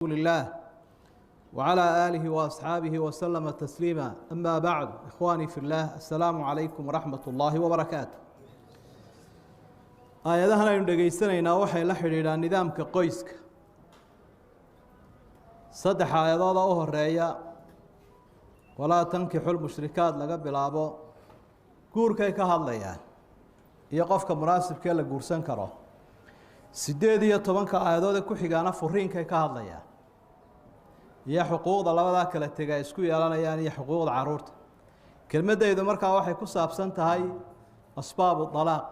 رسول الله وعلى آله وأصحابه وسلم تسليما. أما بعد، إخواني في الله، السلام عليكم ورحمة الله وبركاته. آيادهنا يندقيستنا وحي لحريرا نظامك قيسك صدح آيادات الرأي ولا تنكحوا المشركات لقبل أبو قوركي كهالليان يقفك مناسب كي لقورسان كرو سيديدية طبانك آيادات كحيقانا فرينكي كهالليان يا حقوق الله ذاك الاتجاه اسكو يلانا يعني حقوق العرورت كلمة إذا مركا واحد كوساب سنتهاي أسباب الطلاق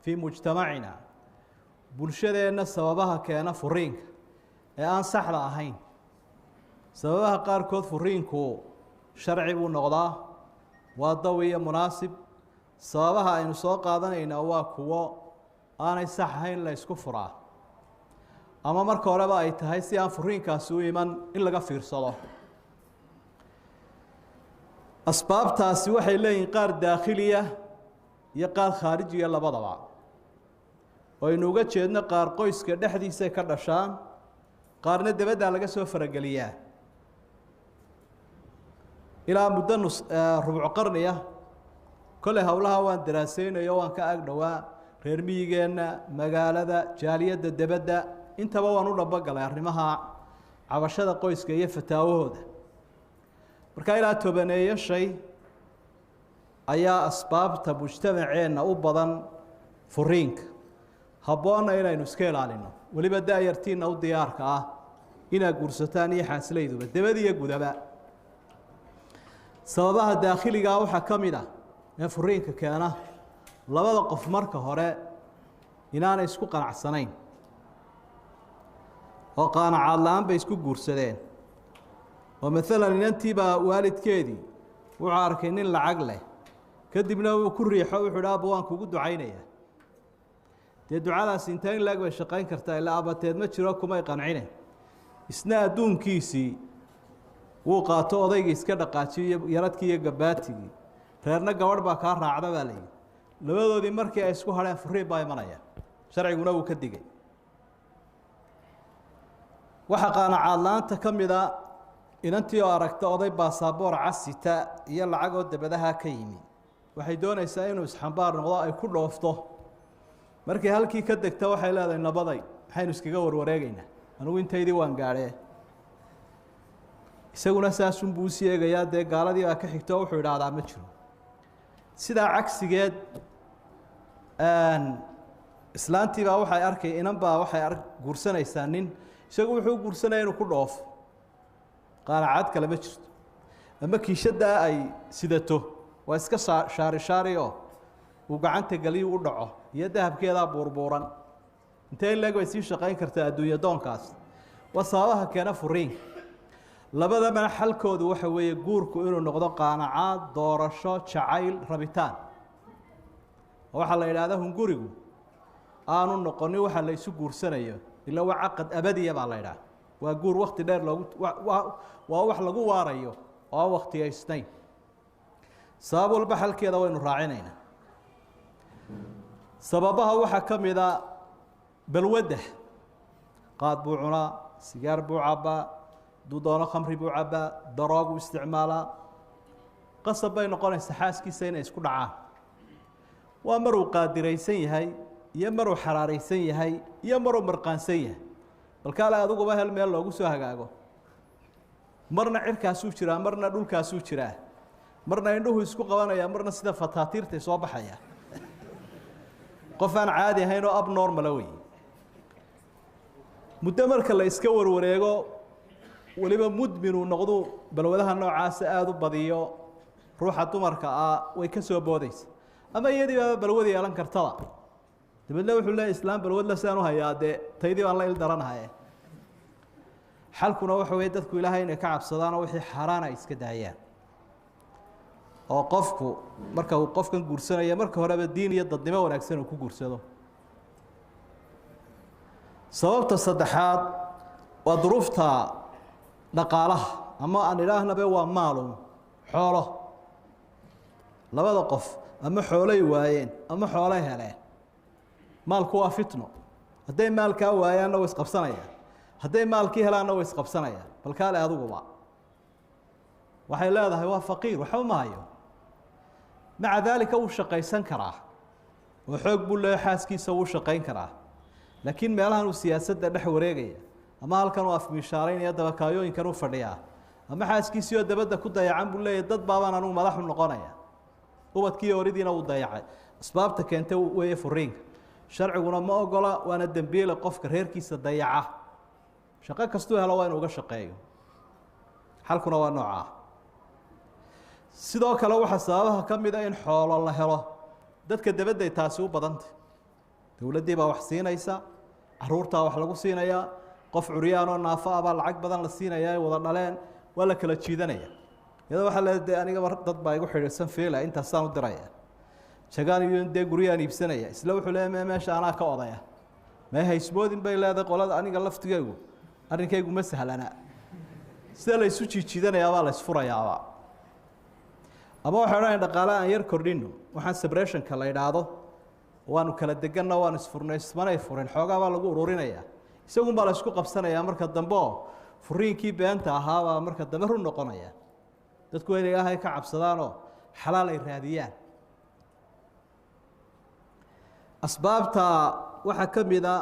في مجتمعنا بلشة الناس سببها كأنا فرينك الآن سحلة هين سببها قار كود فرينكو شرعي ونقضاء والضوية مناسب سببها إن سوق هذا إن أواكوا أنا يصح هين لا يسكفرا ama marka horeba ay tahay si aan furiinkaas u iman in laga fiirsado asbaabtaasi waxay leeyihiin qaar daakhiliya iyo qaar khaarijiya labadaba oo inuga jeedno qaar qoyska dhexdiisa ka dhashaan qaarna dibadda laga soo farageliyaa ilaa muddo rubuc qarniya kale hawlaha waan daraasaynayo waan ka ag dhawaa reer miyigeena magaalada jaaliyada dibadda intaba waan u dhabagalay arrimaha cabashada qoyska iyo fataawahooda marka ilaa tobaneeyo shay ayaa asbaabta mujtamaceena u badan furiinka habboona inaynu iska ilaalino weliba daayartiina u diyaarka ah inaa guursataan iyo xaaslayduba dabad iyo gudaba sababaha daakhiliga waxaa ka mid ah ee furiinka keena labada qof marka hore inaanay isku qanacsanayn oo qaanacaad la'aan bay isku guursadeen oo maalan inantiiba waalidkeedii wuxuu arkay nin lacag leh kadibna uu ku riixo wuxuu dhaaba waan kugu ducaynayaa dee ducadaas inta in laag bay shaqayn kartaa ilaa abateed ma jiro kumay qancine isna adduunkiisii wuu qaato odaygii iska dhaqaajiyo yaradkii iyo gabaatigii reerna gabadh baa kaa raacda baa layidhi labadoodii markii ay isku hadheen furiin baa imanaya sharciguna wuu ka digay waxa qaanacaad la'aanta ka mid a inantii oo aragta oday baasaboor casita iyo lacagoo dabadaha ka yimi waxay doonaysaa inuu isxambaar noqdo ay ku dhoofto markii halkii ka degta waxay leedahay nabaday maxaynu iskaga warwareegaynaa anugu intaydii waan gaadhee isaguna saasunbuu u sii eegayaa dee gaaladii baa ka xigto wuxuu idhaahdaa ma jiro sidaa cagsigeed islaantii baa waxay arkay inan baa waxay guursanaysaa nin isagu wuxuu guursanaya inuu ku dhoofo qaanacaad kale ma jirto ama kiishadaa ay sidato waa iska shaari oo uu gacanta galiyu u dhaco iyo dahabkeedaa buurbuuran intee in leeg bay sii shaqayn kartaa adduunya doonkaas waa sababaha keena furiinka labadabana xalkoodu waxa weeye guurku inuu noqdo qaanacaad doorasho jacayl rabitaan waxaa la yidhaahdaa hungurigu aanu noqonin waxa la isu guursanayo إلا وعقد أبدي بالله وأقول وقت دير لو ووح لقو واريو أو وقت يستين سبب البحر كذا وين راعينا سببها وحكم إذا بالوده قاد بوعنا سيجار بوعبا دودانا خمر بوعبا دراج واستعمالا قصب بين قرن سحاس كيسين يسكون عام وأمروا قادرين هاي يمروا حراريسين هاي يمروا مرقانسين بالكالا أذوق بها الميل لو جسوا هجاجو مرنا عركة سوتشرا مرنا دول كاسوتشرا مرنا عنده يسكو قوانا يا مرنا سيدا فتاتير تصوب حياة قفان عادي هينو أب نورمالوي مدمر كلا يسكور وريجو ولما مدمن ونقضو بالوذها النوع عاس آذو بديو روح تمركا ويكسو بوديس أما يدي بالوذي يلان كرتلا دبلنا وحول الله إسلام بالود لسانه هيادة تيدي والله يلدرنها حالكنا وحوي دتكو إلهي إنك عب صدانا وحي حرانا إسكدايا أو قفكو مركا وقفك جورسنا يا مركا هرب الدين يد الدماء ونكسر وكو جورسنا صوبت الصدحات وظروفتها نقاله أما أن إله نبي وماله حوله لا بد قف أما حولي وين أما حولي هلا مالك waa fitno haday maalka waayaan oo isqabsanaya hadday maalkii helaanna way isqabsanayaan bal kaale aduguba waxay leedahay waa faqiir waxba ma hayo maca daalika wuu shaqaysan karaa oo xoog buu leeyahay xaaskiisa wuu shaqayn karaa laakiin meelahan uu siyaasadda dhex wareegaya ama halkan uu afmishaaraynaya dabakaayooyinkan u fadhiyaa ama xaaskiisii oo dabadda ku dayacan buu leeyahay dad baabaan anugu madaxu noqonaya ubadkii horidiina uu dayacay asbaabta keentay weeye furiinka sharciguna ma ogola waana dembiile qofka reerkiisa dayaca shaqo kastuu helo waa inuu uga shaqeeyo xalkuna waa noocaa sidoo kale waxaa sababaha ka mid a in xoolo la helo dadka dabadday taasi u badantay dowladdii baa wax siinaysa caruurtaa wax lagu siinayaa qof curyaan oo naafo ah baa lacag badan la siinayaa ay wada dhaleen waa la kala jiidanaya iyadoo waxaa leedahay anigaba dad baa igu xidhiidhsan fiila intaasaan u diraya jagaan iyo dee guryaan iibsanaya isla wuxuu leeyahay meesha anaa ka odaya ma haysmoodin bay leedahay qolada aniga laftigaygu arrinkaygu ma sahlana sida la isu jiijiidanayaa baa la isfurayaaba ama waxay odhanaya dhaqaale aan yar kordhino waxaan separationka la idhaahdo waanu kala deganna waan isfurnay ismanay furin xoogaa baa lagu ururinayaa isagun baa la isku qabsanayaa marka dambe oo furiinkii beenta ahaabaa marka dambe run noqonaya dadku waa inay ilaahay ka cabsadaanoo xalaal ay raadiyaan asbaabta waxaa ka mid a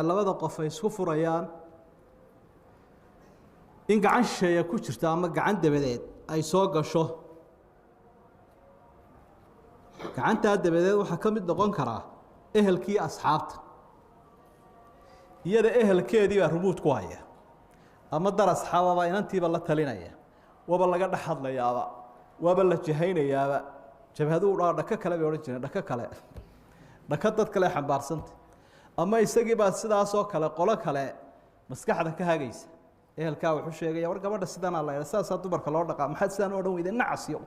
labada qof ay isku furayaan in gacan shisheeya ku jirto ama gacan dabadeed ay soo gasho gacantaa dabadeed waxaa ka mid noqon karaa ehelkii asxaabta iyada ehelkeedii baa rumuud ku haya ama dar asxaababa inantiiba la talinaya waaba laga dhex hadlayaaba waaba la jahaynayaaba jabhaduu dhaa dhako kale bay odhan jireen dhako kale dhako dad kale xambaarsanta ama isagii baa sidaasoo kale qolo kale maskaxda ka hagaysa ehelkaa wuxuu sheegaya war gabadha sidanaa la yidha sidaasaa dumarka loo dhaqaa maxaad sidaan u odhan weyde nacasyo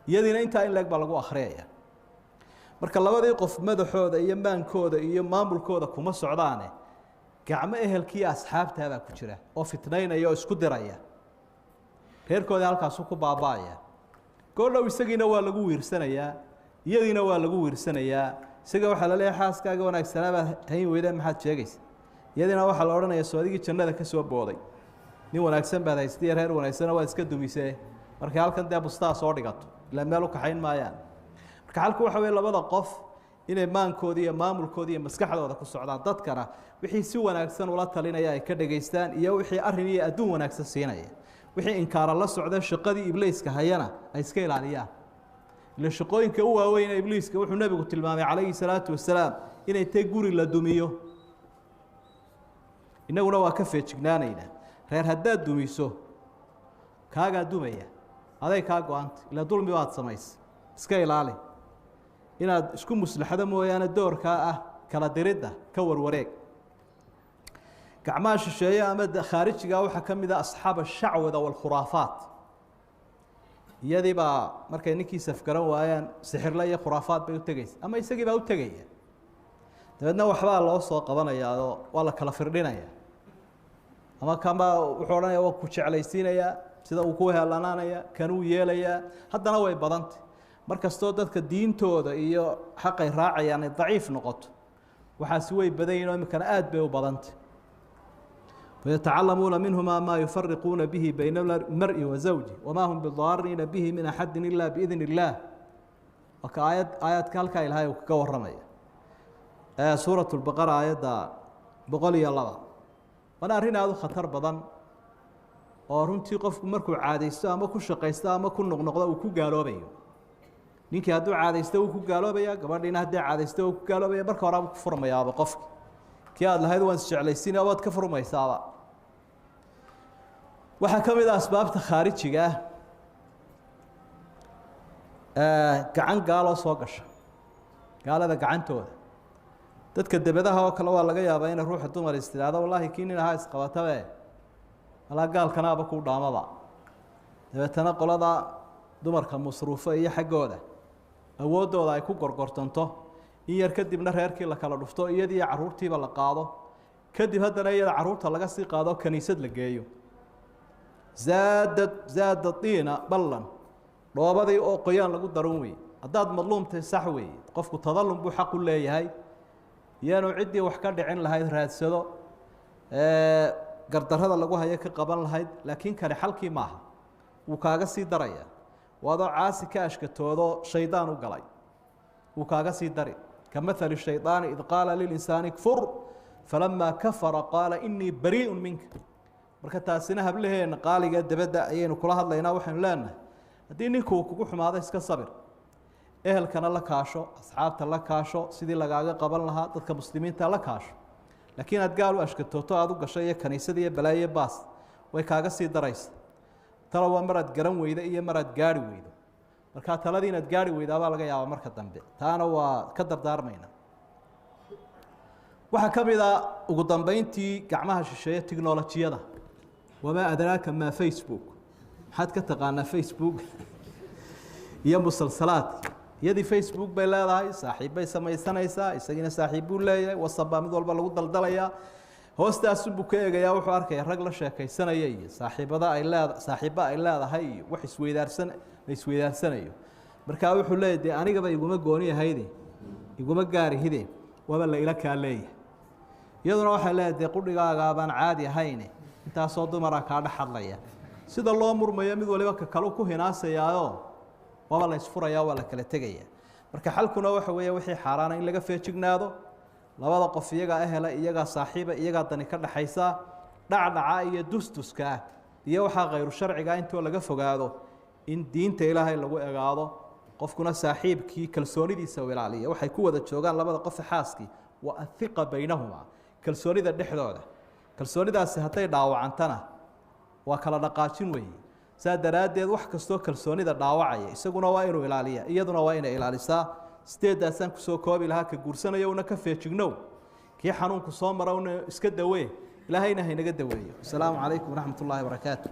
iyadiina intaa in leeg baa lagu akhriyaya marka labadii qof madaxooda iyo maankooda iyo maamulkooda kuma socdaane gacmo ehelkii asxaabtaabaa ku jira oo fitnaynaya oo isku diraya reerkoodii halkaasu ku baaba'aya goordhow isagiina waa lagu wiirsanayaa iyadiina waa lagu wiirsanayaa isaga waxaa la leeyahay xaaskaaga wanaagsanaabaa hayn weyde maxaad sheegaysa iyadiina waxaa la odhanaya soo adigii jannada ka soo booday nin wanaagsan baad haystiya reer wanaagsana waad iska dumisee markay halkan dee bustaa soo dhigato ilaa meel u kaxayn maayaan marka xalku waxa weye labada qof inay maankoodii iyo maamulkoodii iyo maskaxdooda ku socdaan dadkana wixii si wanaagsan ula talinaya ay ka dhegaystaan iyo wixii arrin iyo adduun wanaagsan siinaya wixii inkaara la socda shaqadii ibliiska hayana ay iska ilaaliyaan ila shaqooyinka u waaweyn ee ibliiska wuxuu nebigu tilmaamay calayhi salaatu wasalaam inay tahay guri la dumiyo innaguna waa ka feejignaanaynaa reer haddaad dumiso kaagaa dumaya aday kaa go-anta ila dulmi baad samaysa iska ilaali inaad isku muslaxdo mooyaane doorkaa ah kala diridda ka warwareeg gacmaha shisheeye ama khaarijiga waxaa ka mid a asxaab ashacwada waalkhuraafaat iyadii baa markay ninkii safgaran waayaan sixirle iyo khuraafaad bay u tegaysa ama isagii baa u tegaya dabeedna waxbaa loo soo qabanayaao waa la kala firdhinaya ama kama wuxuu odhanaya waa ku jeclaysiinayaa sida uu ku heelanaanaya kanuu yeelayaa haddana way badantay mar kastoo dadka diintooda iyo xaqay raacayaan ay daciif noqoto waxaasi way badan yihin oo iminkana aad bay u badantay wayatacalamuuna minhuma maa yufariquuna bihi bayna almari wa zawji wamaa hum bidaariina bihi min axadin ila biidn illaah marka aayaadka halkaa ilaahay uu kaga warramaya suurat lbaqara aayadda 102 waana arrin aada u khatar badan oo runtii qofku markuu caadaysto ama ku shaqaysto ama ku noqnoqdo uu ku gaaloobayo ninkii hadduu caadaysto wuu ku gaaloobaya gabadhiina haddii caadaysto wuu ku gaaloobaya marka horaaba ku furmayaaba qofki kii aada lahayd waan isjeclaysiina waad ka furmaysaaba waxaa ka mid ah asbaabta khaarijiga ah gacan gaaloo soo gasha gaalada gacantooda dadka debadaha oo kale waa laga yaabaa inay ruuxa dumar is tidhaahdo wallaahi kii nin ahaa isqabatabe walaa gaalkanaaba ku dhaamaba dabeetana qolada dumarka masruufo iyo xaggooda awooddooda ay ku gorgortanto in yar kadibna reerkii la kala dhufto iyadii carruurtiiba la qaado kadib haddana iyada carruurta laga sii qaado kaniisad la geeyo zaada diina ballan dhoobadii oo qoyaan lagu daran weye haddaad madluumtahay sax weeye qofku tadallum buu xaq u leeyahay iyaanu ciddii wax ka dhicin lahayd raadsado gardarrada lagu hayo ka qaban lahayd laakiin kani xalkii maaha wuu kaaga sii daraya waadoo caasi ka ashkatoodo shaydaan u galay wuu kaaga sii dari kamahali shayطaani id qaala lilinsaani kfur falamaa kafara qaala inii bariiءu minka marka taasina hablaheena qaaliga dabadda ayaynu kula hadlaynaa waxaynu leenahay haddii ninku uu kugu xumaado iska sabir ehelkana la kaasho asxaabta la kaasho sidii lagaaga qaban lahaa dadka muslimiinta la kaasho laakiin aad gaal u ashkatooto aad u gasho iyo kaniisada iyo balaayo baas way kaaga sii daraysa talo waa maraad garan weyda iyo maraad gaari weydo markaa taladii inaad gaari weydaabaa laga yaabaa marka dambe taana waa ka dardaarmayna waxaa ka mid a ugu dambeyntii gacmaha shisheeye tiknolojiyada wamaa adraaka maa facebook maxaad ka taqaanaa facebook iyo musalsalaad iyadii facebook bay leedahay saaxiibbay samaysanaysaa isagiina saaxiib buu leeyahay wasab baa mid walba lagu daldalayaa hoostaasunbuu ka eegayaa wuxuu arkaya rag la sheekaysanaya iyo saaxiibba ay leedahay iyo wax la isweydaarsanayo markaa wuxuu leeyahy dee anigaba iguma gooni ahayde iguma gaarihide waaba la ila kaa leeyahay iyaduna waxay leedahay dee qudhigaagaabaan caadi ahayne intaasoo dumara kaa dhex hadlaya sida loo murmayo mid waliba ka kalu ku hinaasayaao waaba la isfuraya waa la kala tegaya marka xalkuna waxa weeye wixii xaaraana in laga feejignaado labada qof iyagaa ehela iyagaa saaxiiba iyagaa dani ka dhaxaysa dhacdhaca iyo dustuska iyo waxaa khayru sharciga intoo laga fogaado in diinta ilaahay lagu egaado qofkuna saaxiibkii kalsoonidiisa u ilaaliya waxay ku wada joogaan labada qof xaaskii waa athiqa baynahuma kalsoonida dhexdooda kalsoonidaasi hadday dhaawacantana waa kala dhaqaajin weeye saa daraaddeed wax kastoo kalsoonida dhaawacaya isaguna waa inuu ilaaliya iyaduna waa inay ilaalisaa sideedaasaan kusoo koobi lahaa ka guursanayo una ka feejignow kii xanuunku soo mara una iska dawee ilaahayna haynaga daweeyo asalaamu calaykum waraxmat ullaahi wabarakaatu